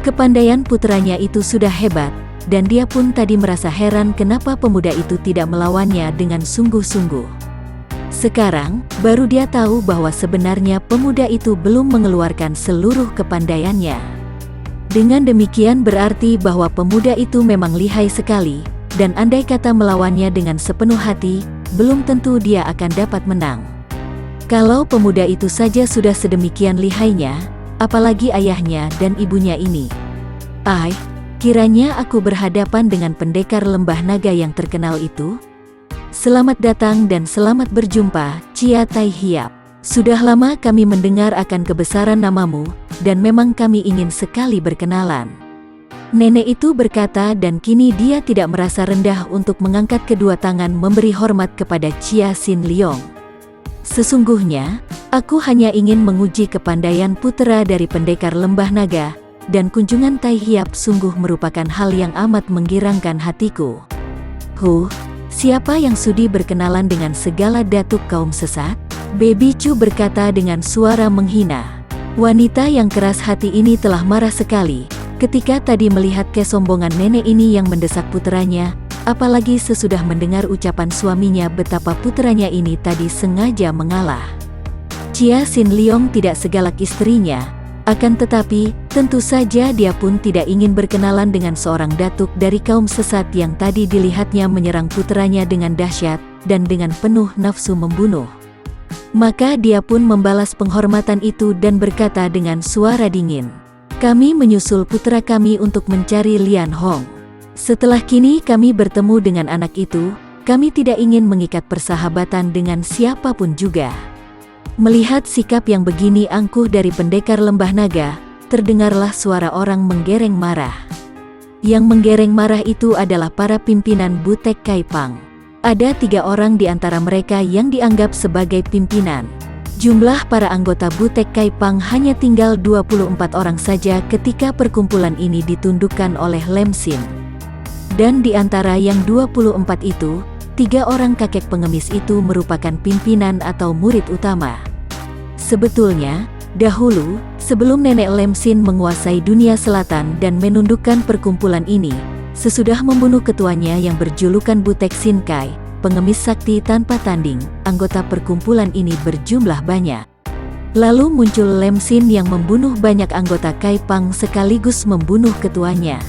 Kepandaian puteranya itu sudah hebat, dan dia pun tadi merasa heran kenapa pemuda itu tidak melawannya dengan sungguh-sungguh. Sekarang, baru dia tahu bahwa sebenarnya pemuda itu belum mengeluarkan seluruh kepandaiannya. Dengan demikian berarti bahwa pemuda itu memang lihai sekali, dan andai kata melawannya dengan sepenuh hati, belum tentu dia akan dapat menang. Kalau pemuda itu saja sudah sedemikian lihainya, apalagi ayahnya dan ibunya ini. Kiranya aku berhadapan dengan pendekar lembah naga yang terkenal itu? Selamat datang dan selamat berjumpa, Chia Tai Hiap. Sudah lama kami mendengar akan kebesaran namamu, dan memang kami ingin sekali berkenalan. Nenek itu berkata dan kini dia tidak merasa rendah untuk mengangkat kedua tangan memberi hormat kepada Chia Sin Leong. Sesungguhnya, aku hanya ingin menguji kepandaian putera dari pendekar lembah naga, dan kunjungan Tai Hiap sungguh merupakan hal yang amat menggirangkan hatiku. Siapa yang sudi berkenalan dengan segala datuk kaum sesat? Baby Chu berkata dengan suara menghina. Wanita yang keras hati ini telah marah sekali ketika tadi melihat kesombongan nenek ini yang mendesak puteranya, apalagi sesudah mendengar ucapan suaminya betapa puteranya ini tadi sengaja mengalah. Chia Sin Leong tidak segalak istrinya, akan tetapi, tentu saja dia pun tidak ingin berkenalan dengan seorang datuk dari kaum sesat yang tadi dilihatnya menyerang puteranya dengan dahsyat, dan dengan penuh nafsu membunuh. Maka dia pun membalas penghormatan itu dan berkata dengan suara dingin, "Kami menyusul putra kami untuk mencari Lian Hong. Setelah kini kami bertemu dengan anak itu, kami tidak ingin mengikat persahabatan dengan siapapun juga." Melihat sikap yang begini angkuh dari pendekar lembah naga, terdengarlah suara orang menggereng marah. Yang menggereng marah itu adalah para pimpinan Butek Kaipang. Ada 3 orang di antara mereka yang dianggap sebagai pimpinan. Jumlah para anggota Butek Kaipang hanya tinggal 24 orang saja ketika perkumpulan ini ditundukkan oleh Lem Sin. Dan di antara yang 24 itu, 3 orang kakek pengemis itu merupakan pimpinan atau murid utama. Sebetulnya, dahulu, sebelum nenek Lem Sin menguasai dunia selatan dan menundukkan perkumpulan ini, sesudah membunuh ketuanya yang berjulukan Butek Sin Kai, pengemis sakti tanpa tanding, anggota perkumpulan ini berjumlah banyak. Lalu muncul Lem Sin yang membunuh banyak anggota Kaipang sekaligus membunuh ketuanya.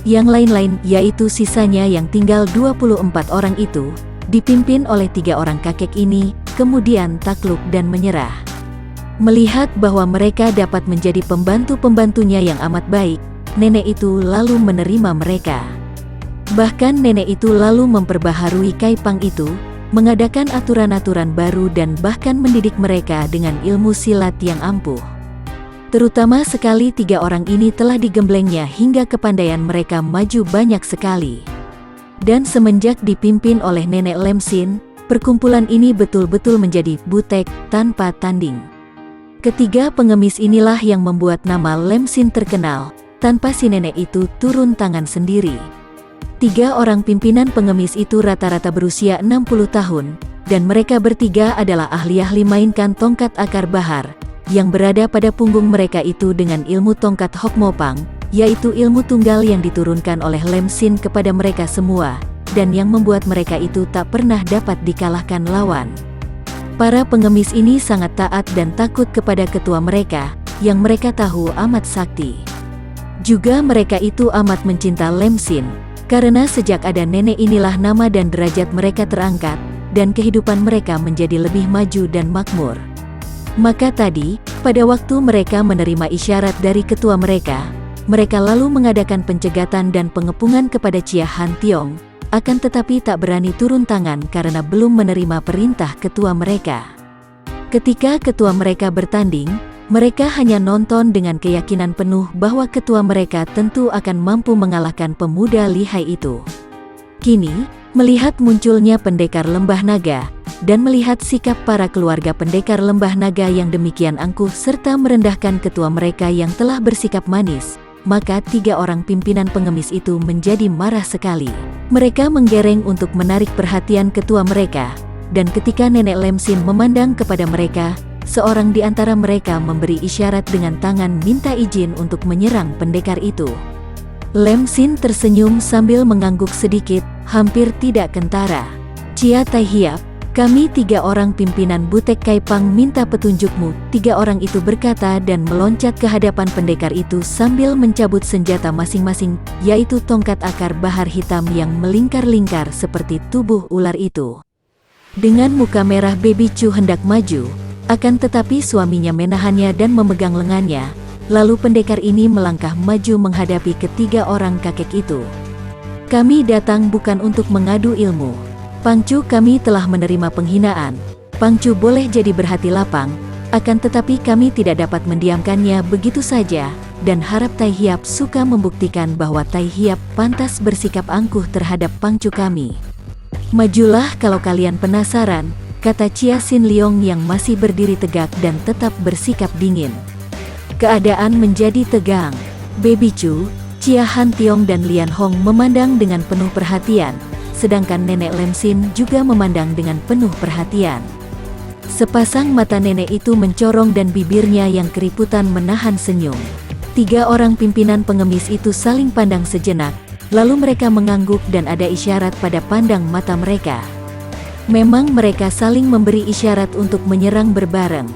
Yang lain-lain, yaitu sisanya yang tinggal 24 orang itu, dipimpin oleh 3 orang kakek ini, kemudian takluk dan menyerah. Melihat bahwa mereka dapat menjadi pembantu-pembantunya yang amat baik, nenek itu lalu menerima mereka. Bahkan nenek itu lalu memperbaharui Kaipang itu, mengadakan aturan-aturan baru dan bahkan mendidik mereka dengan ilmu silat yang ampuh. Terutama sekali 3 orang ini telah digemblengnya hingga kepandaian mereka maju banyak sekali. Dan semenjak dipimpin oleh nenek Lem Sin, perkumpulan ini betul-betul menjadi butek tanpa tanding. Ketiga pengemis inilah yang membuat nama Lem Sin terkenal, tanpa si nenek itu turun tangan sendiri. 3 orang pimpinan pengemis itu rata-rata berusia 60 tahun, dan mereka bertiga adalah ahli-ahli mainkan tongkat akar bahar, yang berada pada punggung mereka itu dengan ilmu tongkat Hok Mopang, yaitu ilmu tunggal yang diturunkan oleh Lem Sin kepada mereka semua, dan yang membuat mereka itu tak pernah dapat dikalahkan lawan. Para pengemis ini sangat taat dan takut kepada ketua mereka, yang mereka tahu amat sakti. Juga mereka itu amat mencinta Lem Sin, karena sejak ada nenek inilah nama dan derajat mereka terangkat, dan kehidupan mereka menjadi lebih maju dan makmur. Maka tadi, pada waktu mereka menerima isyarat dari ketua mereka lalu mengadakan pencegatan dan pengepungan kepada Chia Han Tiong, akan tetapi tak berani turun tangan karena belum menerima perintah ketua mereka. Ketika ketua mereka bertanding, mereka hanya nonton dengan keyakinan penuh bahwa ketua mereka tentu akan mampu mengalahkan pemuda lihai itu. Kini, melihat munculnya pendekar lembah naga, dan melihat sikap para keluarga pendekar lembah naga yang demikian angkuh serta merendahkan ketua mereka yang telah bersikap manis, maka 3 orang pimpinan pengemis itu menjadi marah sekali. Mereka menggereng untuk menarik perhatian ketua mereka, dan ketika nenek Lem Sin memandang kepada mereka, seorang di antara mereka memberi isyarat dengan tangan minta izin untuk menyerang pendekar itu. Lem Sin tersenyum sambil mengangguk sedikit, hampir tidak kentara. Chia Tai Hiap, kami 3 orang pimpinan Butek Kaipang minta petunjukmu, 3 orang itu berkata dan meloncat ke hadapan pendekar itu sambil mencabut senjata masing-masing, yaitu tongkat akar bahar hitam yang melingkar-lingkar seperti tubuh ular itu. Dengan muka merah Baby Chu hendak maju, akan tetapi suaminya menahannya dan memegang lengannya, lalu pendekar ini melangkah maju menghadapi ketiga orang kakek itu. Kami datang bukan untuk mengadu ilmu. Pangcu, kami telah menerima penghinaan. Pangcu boleh jadi berhati lapang, akan tetapi kami tidak dapat mendiamkannya begitu saja, dan harap Tai Hiap suka membuktikan bahwa Tai Hiap pantas bersikap angkuh terhadap Pangcu kami. Majulah kalau kalian penasaran, kata Chia Sin Leong yang masih berdiri tegak dan tetap bersikap dingin. Keadaan menjadi tegang. Baby Chu, Chia Han Tiong dan Lian Hong memandang dengan penuh perhatian, sedangkan Nenek Lem Sin juga memandang dengan penuh perhatian. Sepasang mata nenek itu mencorong dan bibirnya yang keriputan menahan senyum. 3 orang pimpinan pengemis itu saling pandang sejenak, lalu mereka mengangguk dan ada isyarat pada pandang mata mereka. Memang mereka saling memberi isyarat untuk menyerang berbareng.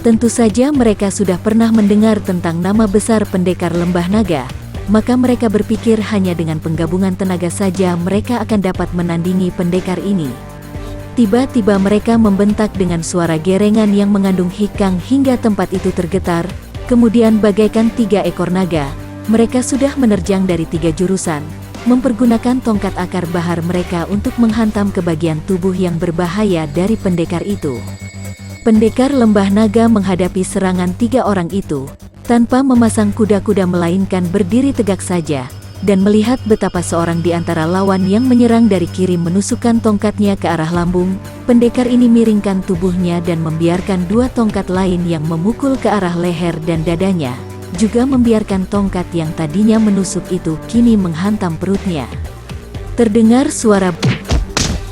Tentu saja mereka sudah pernah mendengar tentang nama besar pendekar Lembah Naga, maka mereka berpikir hanya dengan penggabungan tenaga saja mereka akan dapat menandingi pendekar ini. Tiba-tiba mereka membentak dengan suara gerengan yang mengandung hikang hingga tempat itu tergetar, kemudian bagaikan 3 ekor naga, mereka sudah menerjang dari 3 jurusan, mempergunakan tongkat akar bahar mereka untuk menghantam ke bagian tubuh yang berbahaya dari pendekar itu. Pendekar Lembah Naga menghadapi serangan 3 orang itu, tanpa memasang kuda-kuda melainkan berdiri tegak saja, dan melihat betapa seorang di antara lawan yang menyerang dari kiri menusukkan tongkatnya ke arah lambung, pendekar ini miringkan tubuhnya dan membiarkan 2 tongkat lain yang memukul ke arah leher dan dadanya, juga membiarkan tongkat yang tadinya menusuk itu kini menghantam perutnya. Terdengar suara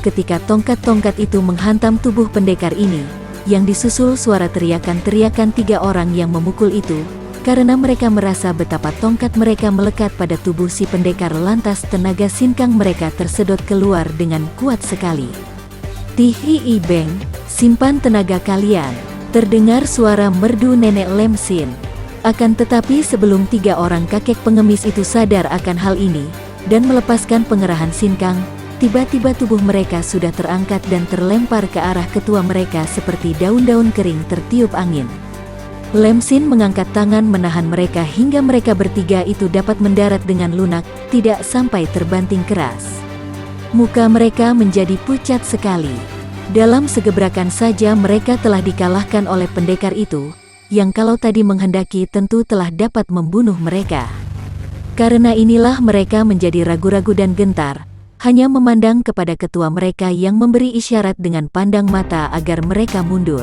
ketika tongkat-tongkat itu menghantam tubuh pendekar ini, yang disusul suara teriakan-teriakan 3 orang yang memukul itu, karena mereka merasa betapa tongkat mereka melekat pada tubuh si pendekar lantas tenaga sinkang mereka tersedot keluar dengan kuat sekali. Tihi Beng, simpan tenaga kalian, terdengar suara merdu Nenek Lem Sin. Akan tetapi sebelum 3 orang kakek pengemis itu sadar akan hal ini, dan melepaskan pengerahan sinkang, tiba-tiba tubuh mereka sudah terangkat dan terlempar ke arah ketua mereka seperti daun-daun kering tertiup angin. Lem Sin mengangkat tangan menahan mereka hingga mereka bertiga itu dapat mendarat dengan lunak, tidak sampai terbanting keras. Muka mereka menjadi pucat sekali. Dalam segebrakan saja mereka telah dikalahkan oleh pendekar itu, yang kalau tadi menghendaki tentu telah dapat membunuh mereka. Karena inilah mereka menjadi ragu-ragu dan gentar, hanya memandang kepada ketua mereka yang memberi isyarat dengan pandang mata agar mereka mundur.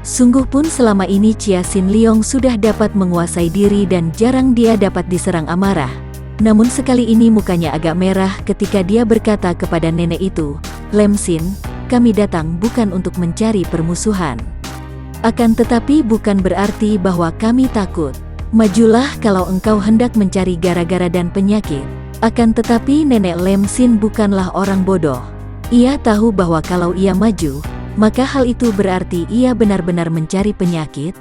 Sungguh pun selama ini Chia Sin Leong sudah dapat menguasai diri dan jarang dia dapat diserang amarah. Namun sekali ini mukanya agak merah ketika dia berkata kepada nenek itu, "Lem Sin, kami datang bukan untuk mencari permusuhan. Akan tetapi bukan berarti bahwa kami takut. Majulah kalau engkau hendak mencari gara-gara dan penyakit." Akan tetapi Nenek Lem Sin bukanlah orang bodoh. Ia tahu bahwa kalau ia maju, maka hal itu berarti ia benar-benar mencari penyakit.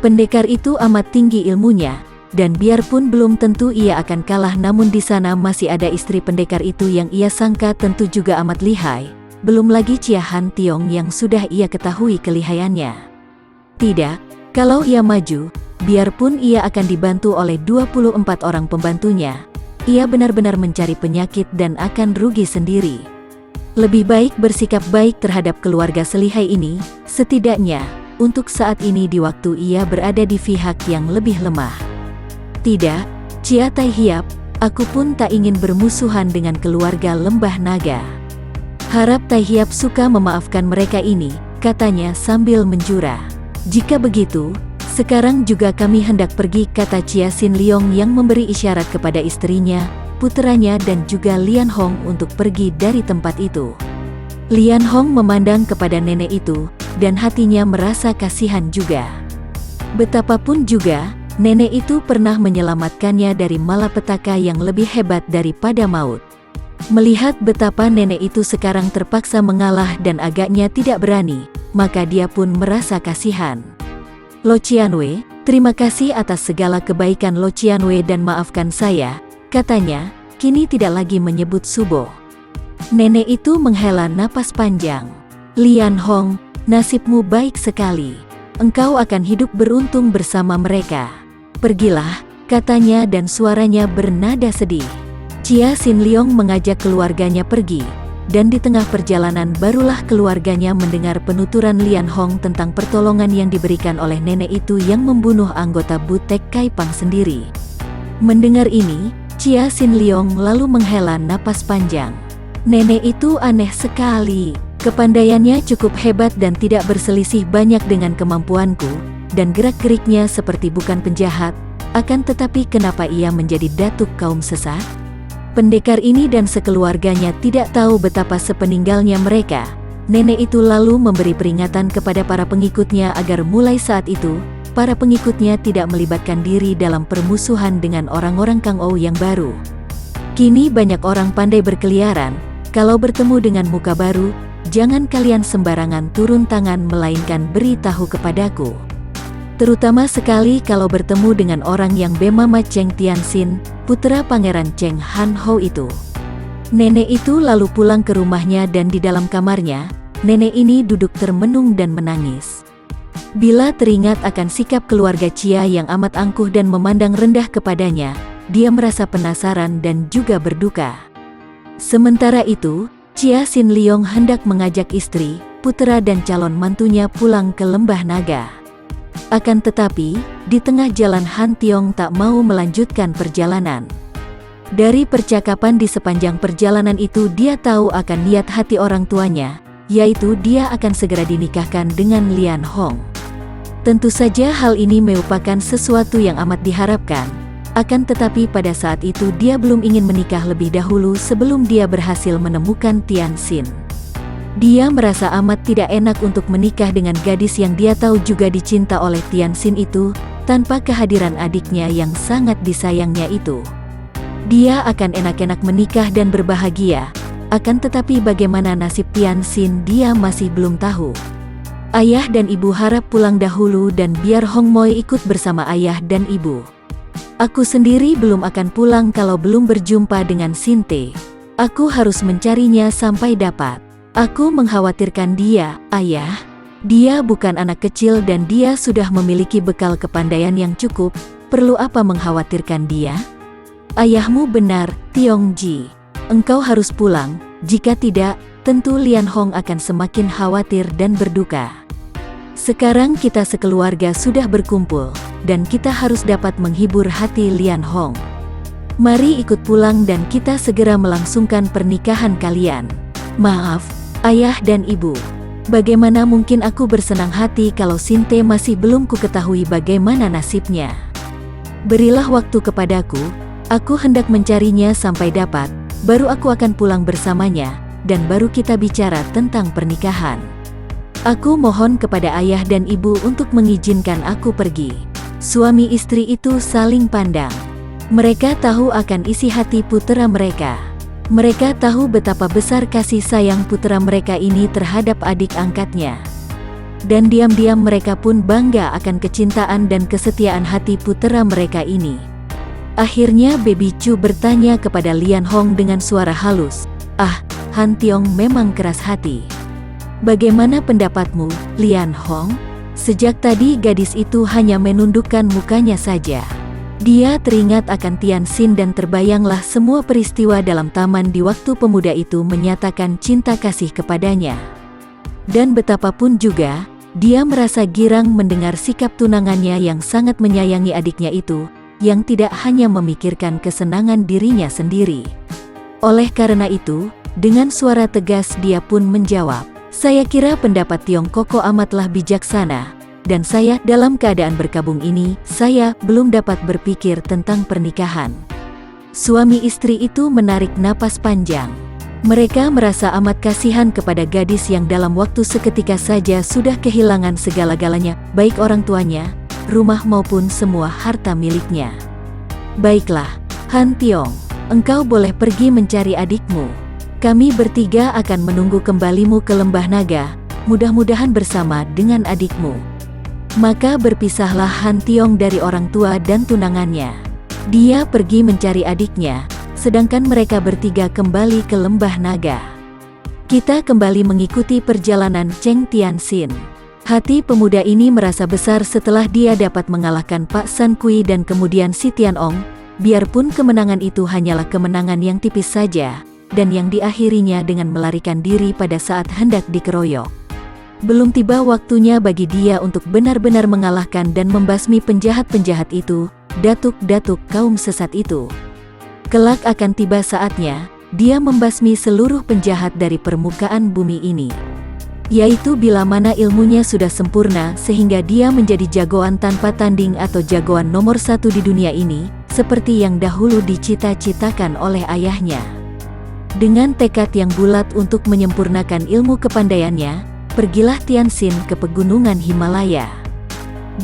Pendekar itu amat tinggi ilmunya, dan biarpun belum tentu ia akan kalah, namun di sana masih ada istri pendekar itu yang ia sangka tentu juga amat lihai, belum lagi Chia Han Tiong yang sudah ia ketahui kelihayannya. Tidak, kalau ia maju, biarpun ia akan dibantu oleh 24 orang pembantunya, ia benar-benar mencari penyakit dan akan rugi sendiri. Lebih baik bersikap baik terhadap keluarga selihai ini, setidaknya untuk saat ini di waktu ia berada di pihak yang lebih lemah. Tidak, Chia Tai Hiap, aku pun tak ingin bermusuhan dengan keluarga Lembah Naga. Harap Tai Hiap suka memaafkan mereka ini, katanya sambil menjura. Jika begitu, sekarang juga kami hendak pergi, kata Chia Sin Leong yang memberi isyarat kepada istrinya, puteranya dan juga Lian Hong untuk pergi dari tempat itu. Lian Hong memandang kepada nenek itu, dan hatinya merasa kasihan juga. Betapapun juga, nenek itu pernah menyelamatkannya dari malapetaka yang lebih hebat daripada maut. Melihat betapa nenek itu sekarang terpaksa mengalah dan agaknya tidak berani, maka dia pun merasa kasihan. Lo Qianwei, terima kasih atas segala kebaikan Lo Qianwei dan maafkan saya, katanya, kini tidak lagi menyebut Subo. Nenek itu menghela napas panjang. Lian Hong, nasibmu baik sekali. Engkau akan hidup beruntung bersama mereka. Pergilah, katanya dan suaranya bernada sedih. Chia Xin Leong mengajak keluarganya pergi, dan di tengah perjalanan barulah keluarganya mendengar penuturan Lian Hong tentang pertolongan yang diberikan oleh nenek itu yang membunuh anggota Butek Kai Pang sendiri. Mendengar ini, Chia Xin Leong lalu menghela napas panjang. Nenek itu aneh sekali. Kepandaiannya cukup hebat dan tidak berselisih banyak dengan kemampuanku, dan gerak-geriknya seperti bukan penjahat, akan tetapi kenapa ia menjadi datuk kaum sesat? Pendekar ini dan sekeluarganya tidak tahu betapa sepeninggalnya mereka. Nenek itu lalu memberi peringatan kepada para pengikutnya agar mulai saat itu, para pengikutnya tidak melibatkan diri dalam permusuhan dengan orang-orang Kang Ou yang baru. Kini banyak orang pandai berkeliaran. Kalau bertemu dengan muka baru, jangan kalian sembarangan turun tangan melainkan beritahu kepadaku. Terutama sekali kalau bertemu dengan orang yang bernama Cheng Tianxin, putra Pangeran Cheng Han Ho itu. Nenek itu lalu pulang ke rumahnya dan di dalam kamarnya, nenek ini duduk termenung dan menangis. Bila teringat akan sikap keluarga Chia yang amat angkuh dan memandang rendah kepadanya, dia merasa penasaran dan juga berduka. Sementara itu, Chia Xin Leong hendak mengajak istri, putera dan calon mantunya pulang ke Lembah Naga. Akan tetapi, di tengah jalan Han Tiong tak mau melanjutkan perjalanan. Dari percakapan di sepanjang perjalanan itu dia tahu akan niat hati orang tuanya, yaitu dia akan segera dinikahkan dengan Lian Hong. Tentu saja hal ini merupakan sesuatu yang amat diharapkan. Akan tetapi pada saat itu dia belum ingin menikah lebih dahulu sebelum dia berhasil menemukan Tianxin. Dia merasa amat tidak enak untuk menikah dengan gadis yang dia tahu juga dicinta oleh Tianxin itu, tanpa kehadiran adiknya yang sangat disayangnya itu. Dia akan enak-enak menikah dan berbahagia, akan tetapi bagaimana nasib Tianxin dia masih belum tahu. Ayah dan ibu harap pulang dahulu dan biar Hong Moi ikut bersama ayah dan ibu. Aku sendiri belum akan pulang kalau belum berjumpa dengan Sinte. Aku harus mencarinya sampai dapat. Aku mengkhawatirkan dia, ayah. Dia bukan anak kecil dan dia sudah memiliki bekal kepandaian yang cukup. Perlu apa mengkhawatirkan dia? Ayahmu benar, Tiong Ji. Engkau harus pulang, jika tidak, tentu Lian Hong akan semakin khawatir dan berduka. Sekarang kita sekeluarga sudah berkumpul, dan kita harus dapat menghibur hati Lian Hong. Mari ikut pulang dan kita segera melangsungkan pernikahan kalian. Maaf, ayah dan ibu. Bagaimana mungkin aku bersenang hati kalau Sinte masih belum ku ketahui bagaimana nasibnya. Berilah waktu kepadaku, aku hendak mencarinya sampai dapat, baru aku akan pulang bersamanya, dan baru kita bicara tentang pernikahan. Aku mohon kepada ayah dan ibu untuk mengizinkan aku pergi. Suami istri itu saling pandang. Mereka tahu akan isi hati putera mereka. Mereka tahu betapa besar kasih sayang putera mereka ini terhadap adik angkatnya. Dan diam-diam mereka pun bangga akan kecintaan dan kesetiaan hati putera mereka ini. Akhirnya Baby Chu bertanya kepada Lian Hong dengan suara halus, "Ah, Han Tiong memang keras hati. Bagaimana pendapatmu, Lian Hong?" Sejak tadi gadis itu hanya menundukkan mukanya saja. Dia teringat akan Tianxin dan terbayanglah semua peristiwa dalam taman di waktu pemuda itu menyatakan cinta kasih kepadanya. Dan betapapun juga, dia merasa girang mendengar sikap tunangannya yang sangat menyayangi adiknya itu, yang tidak hanya memikirkan kesenangan dirinya sendiri. Oleh karena itu, dengan suara tegas dia pun menjawab, "Saya kira pendapat Tiong Koko amatlah bijaksana, dan saya dalam keadaan berkabung ini, saya belum dapat berpikir tentang pernikahan." Suami istri itu menarik napas panjang. Mereka merasa amat kasihan kepada gadis yang dalam waktu seketika saja sudah kehilangan segala-galanya, baik orang tuanya, rumah maupun semua harta miliknya. Baiklah, Han Tiong, engkau boleh pergi mencari adikmu. Kami bertiga akan menunggu kembalimu ke Lembah Naga, mudah-mudahan bersama dengan adikmu. Maka berpisahlah Han Tiong dari orang tua dan tunangannya. Dia pergi mencari adiknya, sedangkan mereka bertiga kembali ke Lembah Naga. Kita kembali mengikuti perjalanan Cheng Tianxin. Hati pemuda ini merasa besar setelah dia dapat mengalahkan Pak San Kui dan kemudian si Tianong, biarpun kemenangan itu hanyalah kemenangan yang tipis saja, dan yang diakhirinya dengan melarikan diri pada saat hendak dikeroyok. Belum tiba waktunya bagi dia untuk benar-benar mengalahkan dan membasmi penjahat-penjahat itu, datuk-datuk kaum sesat itu. Kelak akan tiba saatnya, dia membasmi seluruh penjahat dari permukaan bumi ini. Yaitu bila mana ilmunya sudah sempurna sehingga dia menjadi jagoan tanpa tanding atau jagoan nomor 1 di dunia ini, seperti yang dahulu dicita-citakan oleh ayahnya. Dengan tekad yang bulat untuk menyempurnakan ilmu kepandaiannya, pergilah Tianxin ke pegunungan Himalaya.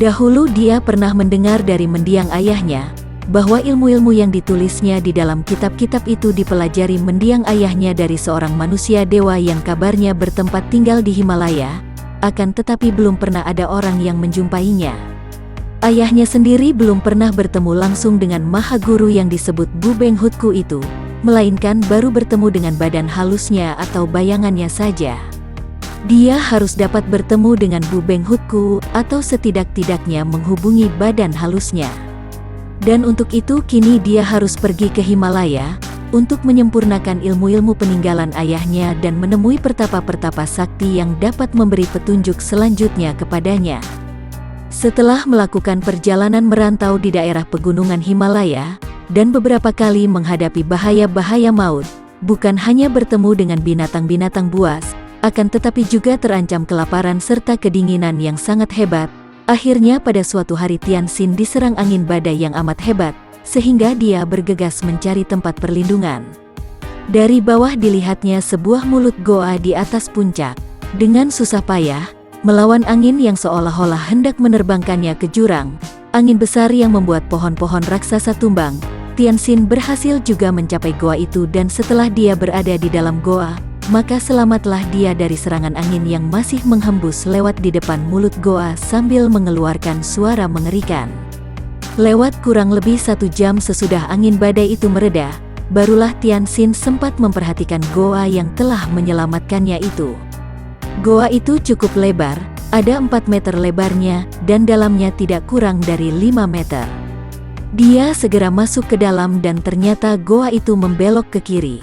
Dahulu dia pernah mendengar dari mendiang ayahnya, bahwa ilmu-ilmu yang ditulisnya di dalam kitab-kitab itu dipelajari mendiang ayahnya dari seorang manusia dewa yang kabarnya bertempat tinggal di Himalaya, akan tetapi belum pernah ada orang yang menjumpainya. Ayahnya sendiri belum pernah bertemu langsung dengan Maha Guru yang disebut Bu Beng Hutku itu, melainkan baru bertemu dengan badan halusnya atau bayangannya saja. Dia harus dapat bertemu dengan Bu Beng Hutku atau setidak-tidaknya menghubungi badan halusnya. Dan untuk itu kini dia harus pergi ke Himalaya, untuk menyempurnakan ilmu-ilmu peninggalan ayahnya dan menemui pertapa-pertapa sakti yang dapat memberi petunjuk selanjutnya kepadanya. Setelah melakukan perjalanan merantau di daerah pegunungan Himalaya, dan beberapa kali menghadapi bahaya-bahaya maut, bukan hanya bertemu dengan binatang-binatang buas, akan tetapi juga terancam kelaparan serta kedinginan yang sangat hebat. Akhirnya pada suatu hari Tianxin diserang angin badai yang amat hebat, sehingga dia bergegas mencari tempat perlindungan. Dari bawah dilihatnya sebuah mulut goa di atas puncak. Dengan susah payah, melawan angin yang seolah-olah hendak menerbangkannya ke jurang, angin besar yang membuat pohon-pohon raksasa tumbang, Tianxin berhasil juga mencapai goa itu dan setelah dia berada di dalam goa, maka selamatlah dia dari serangan angin yang masih menghembus lewat di depan mulut goa sambil mengeluarkan suara mengerikan. Lewat kurang lebih 1 jam sesudah angin badai itu mereda, barulah Tianxin sempat memperhatikan goa yang telah menyelamatkannya itu. Goa itu cukup lebar, ada 4 meter lebarnya, dan dalamnya tidak kurang dari 5 meter. Dia segera masuk ke dalam dan ternyata goa itu membelok ke kiri.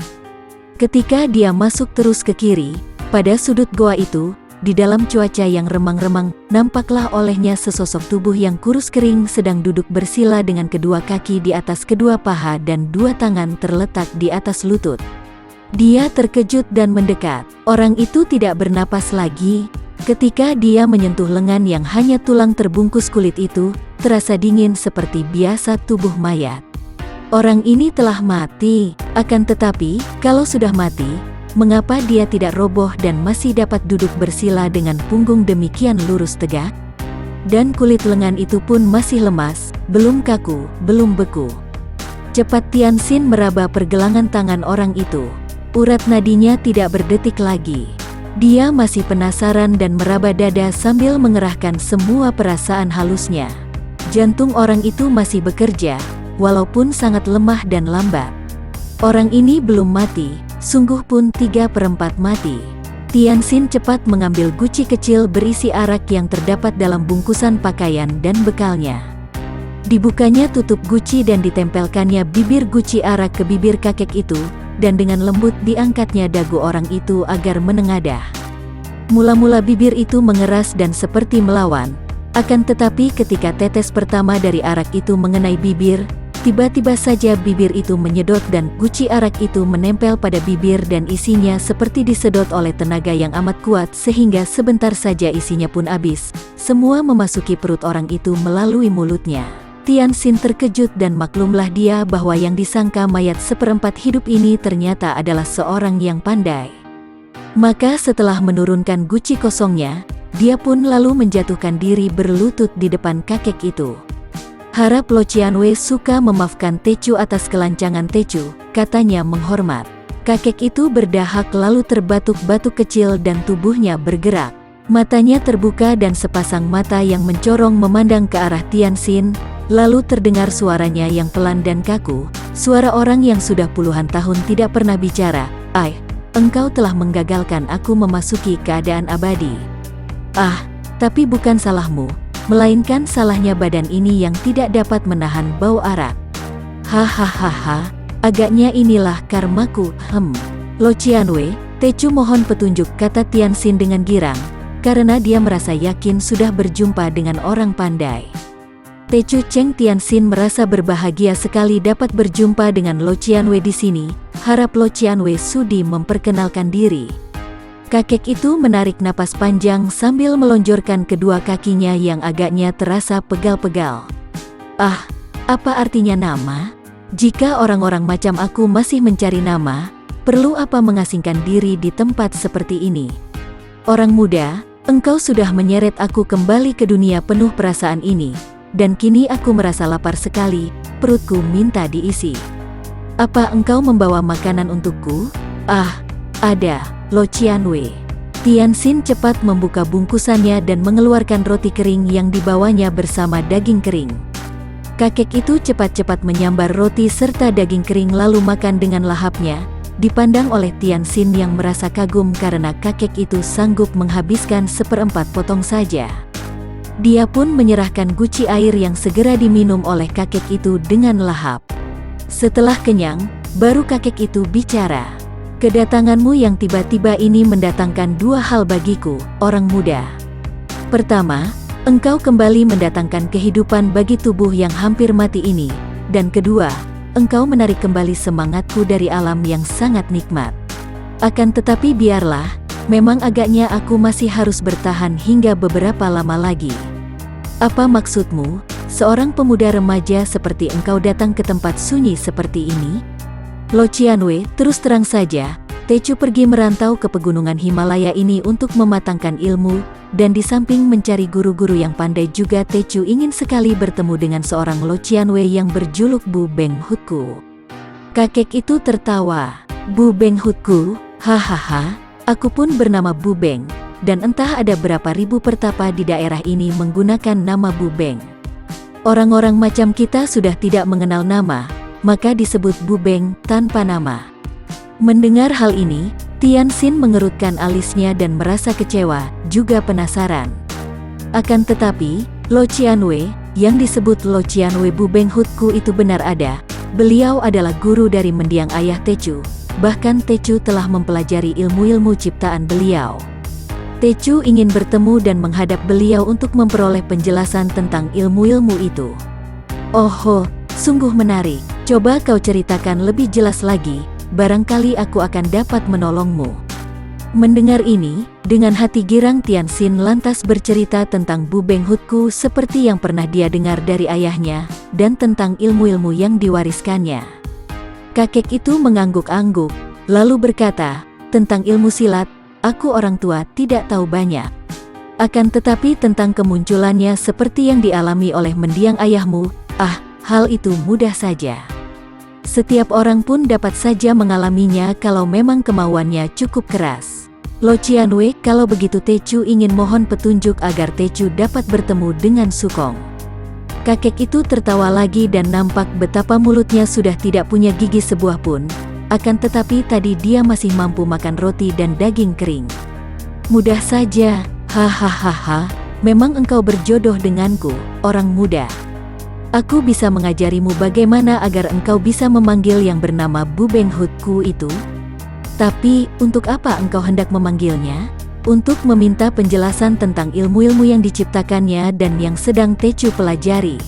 Ketika dia masuk terus ke kiri, pada sudut goa itu, di dalam cuaca yang remang-remang, nampaklah olehnya sesosok tubuh yang kurus kering sedang duduk bersila dengan kedua kaki di atas kedua paha dan 2 tangan terletak di atas lutut. Dia terkejut dan mendekat. Orang itu tidak bernapas lagi. Ketika dia menyentuh lengan yang hanya tulang terbungkus kulit itu, terasa dingin seperti biasa tubuh mayat. Orang ini telah mati, akan tetapi, kalau sudah mati, mengapa dia tidak roboh dan masih dapat duduk bersila dengan punggung demikian lurus tegak? Dan kulit lengan itu pun masih lemas, belum kaku, belum beku. Cepat Tianxin meraba pergelangan tangan orang itu. Urat nadinya tidak berdetik lagi. Dia masih penasaran dan meraba dada sambil mengerahkan semua perasaan halusnya. Jantung orang itu masih bekerja, walaupun sangat lemah dan lambat. Orang ini belum mati, sungguh pun 3/4 mati. Tianxin cepat mengambil guci kecil berisi arak yang terdapat dalam bungkusan pakaian dan bekalnya. Dibukanya tutup guci dan ditempelkannya bibir guci arak ke bibir kakek itu, dan dengan lembut diangkatnya dagu orang itu agar menengadah. Mula-mula bibir itu mengeras dan seperti melawan, akan tetapi ketika tetes pertama dari arak itu mengenai bibir, tiba-tiba saja bibir itu menyedot dan guci arak itu menempel pada bibir dan isinya seperti disedot oleh tenaga yang amat kuat sehingga sebentar saja isinya pun habis, semua memasuki perut orang itu melalui mulutnya. Tianxin terkejut dan maklumlah dia bahwa yang disangka mayat seperempat hidup ini ternyata adalah seorang yang pandai. Maka setelah menurunkan guci kosongnya, dia pun lalu menjatuhkan diri berlutut di depan kakek itu. Harap Lo Qianwei suka memaafkan Tecu atas kelancangan Tecu, katanya menghormat. Kakek itu berdahak lalu terbatuk-batuk kecil dan tubuhnya bergerak. Matanya terbuka dan sepasang mata yang mencorong memandang ke arah Tianxin, lalu terdengar suaranya yang pelan dan kaku, suara orang yang sudah puluhan tahun tidak pernah bicara. Engkau telah menggagalkan aku memasuki keadaan abadi. Tapi bukan salahmu, melainkan salahnya badan ini yang tidak dapat menahan bau arak. Hahaha, agaknya inilah karmaku. Lo Qianwei, Tecu mohon petunjuk, kata Tianxin dengan girang, karena dia merasa yakin sudah berjumpa dengan orang pandai. Tecu Cheng Tianxin merasa berbahagia sekali dapat berjumpa dengan Lo Qianwei di sini. Harap Lo Qianwei sudi memperkenalkan diri. Kakek itu menarik napas panjang sambil melonjorkan kedua kakinya yang agaknya terasa pegal-pegal. Apa artinya nama? Jika orang-orang macam aku masih mencari nama, perlu apa mengasingkan diri di tempat seperti ini? Orang muda, engkau sudah menyeret aku kembali ke dunia penuh perasaan ini, dan kini aku merasa lapar sekali, perutku minta diisi. Apa engkau membawa makanan untukku? Ada, Lo Qianwei. Tianxin cepat membuka bungkusannya dan mengeluarkan roti kering yang dibawanya bersama daging kering. Kakek itu cepat-cepat menyambar roti serta daging kering lalu makan dengan lahapnya, dipandang oleh Tianxin yang merasa kagum karena kakek itu sanggup menghabiskan seperempat potong saja. Dia pun menyerahkan guci air yang segera diminum oleh kakek itu dengan lahap. Setelah kenyang, baru kakek itu bicara. Kedatanganmu yang tiba-tiba ini mendatangkan dua hal bagiku, orang muda. Pertama, engkau kembali mendatangkan kehidupan bagi tubuh yang hampir mati ini. Dan kedua, engkau menarik kembali semangatku dari alam yang sangat nikmat. Akan tetapi biarlah, memang agaknya aku masih harus bertahan hingga beberapa lama lagi. Apa maksudmu? Seorang pemuda remaja seperti engkau datang ke tempat sunyi seperti ini? Lo Qianwei, terus terang saja, Tecu pergi merantau ke pegunungan Himalaya ini untuk mematangkan ilmu, dan di samping mencari guru-guru yang pandai juga Tecu ingin sekali bertemu dengan seorang Lo Qianwei yang berjuluk Bu Beng Hutku. Kakek itu tertawa. Bu Beng Hutku? Hahaha, aku pun bernama Bu Beng, dan entah ada berapa ribu pertapa di daerah ini menggunakan nama Bu Beng. Orang-orang macam kita sudah tidak mengenal nama, maka disebut Bu Beng tanpa nama. Mendengar hal ini, Tianxin mengerutkan alisnya dan merasa kecewa, juga penasaran. Akan tetapi, Lo Qianwei, yang disebut Lo Qianwei Bu Beng Hutku itu benar ada. Beliau adalah guru dari mendiang ayah Tecu, bahkan Tecu telah mempelajari ilmu-ilmu ciptaan beliau. Tecu ingin bertemu dan menghadap beliau untuk memperoleh penjelasan tentang ilmu-ilmu itu. Sungguh menarik. Coba kau ceritakan lebih jelas lagi, barangkali aku akan dapat menolongmu. Mendengar ini, dengan hati girang Tianxin lantas bercerita tentang Bu Beng Hutku seperti yang pernah dia dengar dari ayahnya, dan tentang ilmu-ilmu yang diwariskannya. Kakek itu mengangguk-angguk, lalu berkata, tentang ilmu silat, aku orang tua tidak tahu banyak. Akan tetapi tentang kemunculannya seperti yang dialami oleh mendiang ayahmu, hal itu mudah saja. Setiap orang pun dapat saja mengalaminya kalau memang kemauannya cukup keras. Lo Qianwei, kalau begitu Tecu ingin mohon petunjuk agar Tecu dapat bertemu dengan Sukong. Kakek itu tertawa lagi dan nampak betapa mulutnya sudah tidak punya gigi sebuah pun. Akan tetapi tadi dia masih mampu makan roti dan daging kering. Mudah saja, hahaha, memang engkau berjodoh denganku, orang muda. Aku bisa mengajarimu bagaimana agar engkau bisa memanggil yang bernama Bu Beng Hutku itu. Tapi, untuk apa engkau hendak memanggilnya? Untuk meminta penjelasan tentang ilmu-ilmu yang diciptakannya dan yang sedang Tecu pelajari.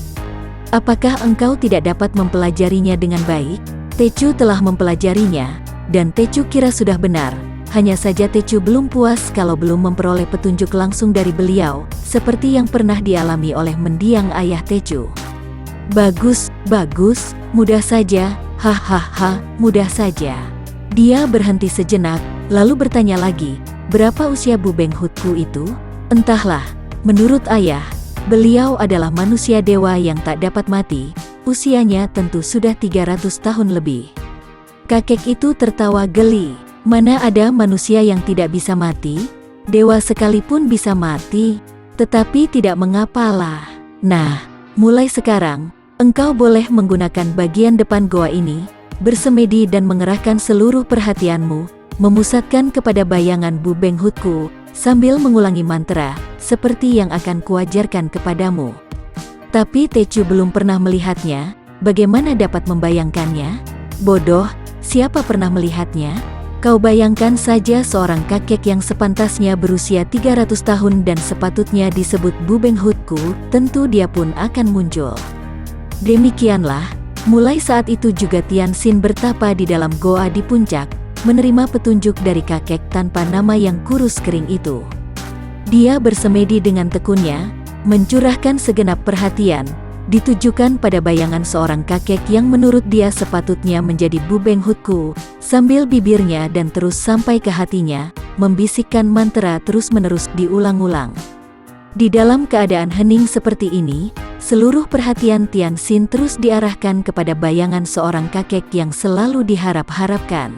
Apakah engkau tidak dapat mempelajarinya dengan baik? Tecu telah mempelajarinya, dan Tecu kira sudah benar. Hanya saja Tecu belum puas kalau belum memperoleh petunjuk langsung dari beliau, seperti yang pernah dialami oleh mendiang ayah Tecu. Bagus, bagus, mudah saja, hahaha, mudah saja. Dia berhenti sejenak, lalu bertanya lagi, berapa usia Bu Beng Hutku itu? Entahlah, menurut ayah, beliau adalah manusia dewa yang tak dapat mati, usianya tentu sudah 300 tahun lebih. Kakek itu tertawa geli, mana ada manusia yang tidak bisa mati? Dewa sekalipun bisa mati, tetapi tidak mengapalah. Nah, mulai sekarang, engkau boleh menggunakan bagian depan goa ini, bersemedi dan mengerahkan seluruh perhatianmu, memusatkan kepada bayangan Bu Beng Hutku, sambil mengulangi mantra, seperti yang akan kuajarkan kepadamu. Tapi Tecu belum pernah melihatnya, bagaimana dapat membayangkannya? Bodoh, siapa pernah melihatnya? Kau bayangkan saja seorang kakek yang sepantasnya berusia 300 tahun dan sepatutnya disebut Bu Beng Hutku, tentu dia pun akan muncul. Demikianlah, mulai saat itu juga Tian Xin bertapa di dalam goa di puncak, menerima petunjuk dari kakek tanpa nama yang kurus kering itu. Dia bersemedi dengan tekunnya, mencurahkan segenap perhatian, ditujukan pada bayangan seorang kakek yang menurut dia sepatutnya menjadi Bu Beng Hutku, sambil bibirnya dan terus sampai ke hatinya, membisikkan mantra terus-menerus diulang-ulang. Di dalam keadaan hening seperti ini, seluruh perhatian Tian Xin terus diarahkan kepada bayangan seorang kakek yang selalu diharap-harapkan.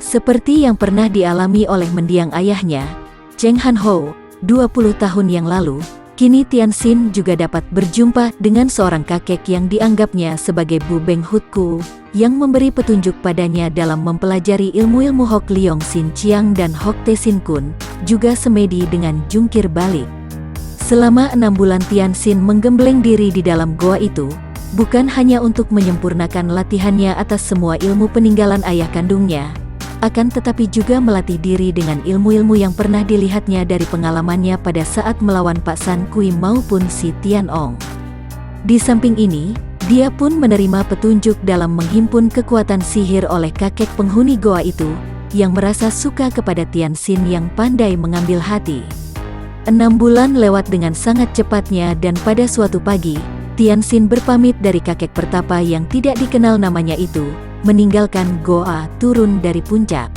Seperti yang pernah dialami oleh mendiang ayahnya, Cheng Han Ho, 20 tahun yang lalu, kini Tian Xin juga dapat berjumpa dengan seorang kakek yang dianggapnya sebagai Bu Beng Hutku, yang memberi petunjuk padanya dalam mempelajari ilmu-ilmu Hok Leong Sin Chiang dan Hok Te Sin Kun, juga semedi dengan jungkir balik. Selama 6 bulan Tian Xin menggembleng diri di dalam goa itu, bukan hanya untuk menyempurnakan latihannya atas semua ilmu peninggalan ayah kandungnya, akan tetapi juga melatih diri dengan ilmu-ilmu yang pernah dilihatnya dari pengalamannya pada saat melawan Pak San Kui maupun si Tian Ong. Di samping ini, dia pun menerima petunjuk dalam menghimpun kekuatan sihir oleh kakek penghuni goa itu, yang merasa suka kepada Tian Xin yang pandai mengambil hati. 6 bulan lewat dengan sangat cepatnya dan pada suatu pagi, Tian Xin berpamit dari kakek pertapa yang tidak dikenal namanya itu, meninggalkan goa turun dari puncak.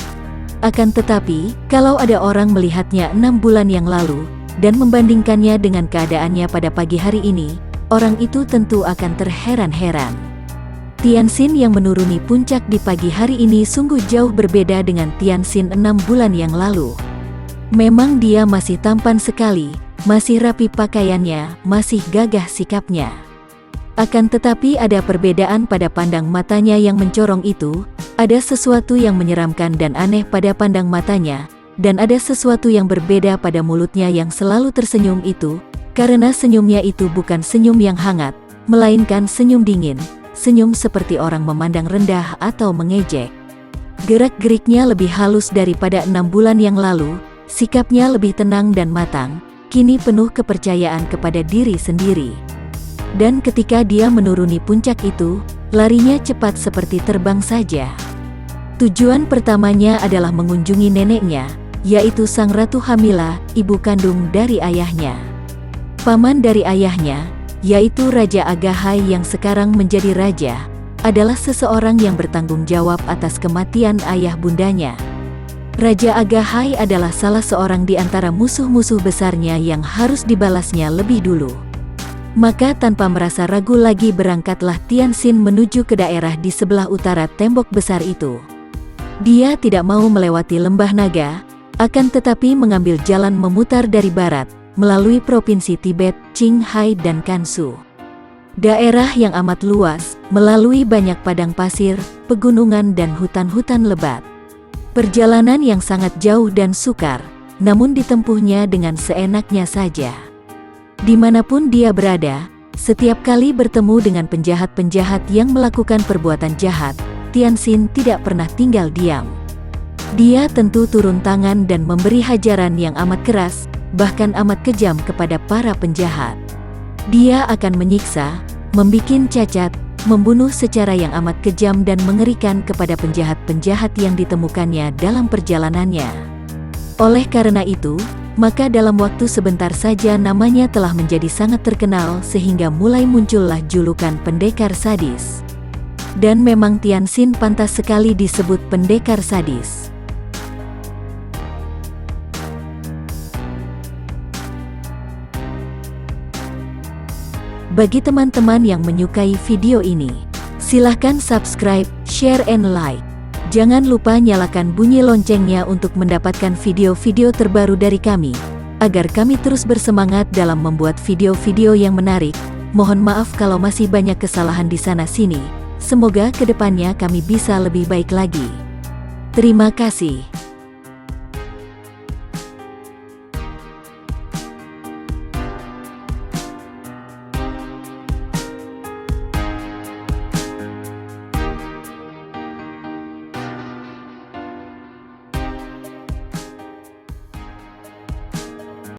Akan tetapi, kalau ada orang melihatnya 6 bulan yang lalu, dan membandingkannya dengan keadaannya pada pagi hari ini, orang itu tentu akan terheran-heran. Tian Xin yang menuruni puncak di pagi hari ini sungguh jauh berbeda dengan Tian Xin 6 bulan yang lalu. Memang dia masih tampan sekali, masih rapi pakaiannya, masih gagah sikapnya. Akan tetapi ada perbedaan pada pandang matanya yang mencorong itu, ada sesuatu yang menyeramkan dan aneh pada pandang matanya, dan ada sesuatu yang berbeda pada mulutnya yang selalu tersenyum itu, karena senyumnya itu bukan senyum yang hangat, melainkan senyum dingin, senyum seperti orang memandang rendah atau mengejek. Gerak-geriknya lebih halus daripada 6 bulan yang lalu, sikapnya lebih tenang dan matang, kini penuh kepercayaan kepada diri sendiri. Dan ketika dia menuruni puncak itu, larinya cepat seperti terbang saja. Tujuan pertamanya adalah mengunjungi neneknya, yaitu Sang Ratu Hamila, ibu kandung dari ayahnya. Paman dari ayahnya, yaitu Raja Agahai yang sekarang menjadi raja, adalah seseorang yang bertanggung jawab atas kematian ayah bundanya. Raja Agahai adalah salah seorang di antara musuh-musuh besarnya yang harus dibalasnya lebih dulu. Maka tanpa merasa ragu lagi berangkatlah Tian Xin menuju ke daerah di sebelah utara tembok besar itu. Dia tidak mau melewati lembah naga, akan tetapi mengambil jalan memutar dari barat, melalui provinsi Tibet, Qinghai dan Kansu. Daerah yang amat luas, melalui banyak padang pasir, pegunungan dan hutan-hutan lebat. Perjalanan yang sangat jauh dan sukar, namun ditempuhnya dengan seenaknya saja. Dimanapun dia berada, setiap kali bertemu dengan penjahat-penjahat yang melakukan perbuatan jahat, Tian Xin tidak pernah tinggal diam. Dia tentu turun tangan dan memberi hajaran yang amat keras, bahkan amat kejam kepada para penjahat. Dia akan menyiksa, membikin cacat, membunuh secara yang amat kejam dan mengerikan kepada penjahat-penjahat yang ditemukannya dalam perjalanannya. Oleh karena itu, Maka dalam waktu sebentar saja namanya telah menjadi sangat terkenal sehingga mulai muncullah julukan pendekar sadis. Dan memang Tianxin pantas sekali disebut pendekar sadis. Bagi teman-teman yang menyukai video ini, silahkan subscribe, share, and like. Jangan lupa nyalakan bunyi loncengnya untuk mendapatkan video-video terbaru dari kami, agar kami terus bersemangat dalam membuat video-video yang menarik. Mohon maaf kalau masih banyak kesalahan di sana-sini. Semoga kedepannya kami bisa lebih baik lagi. Terima kasih.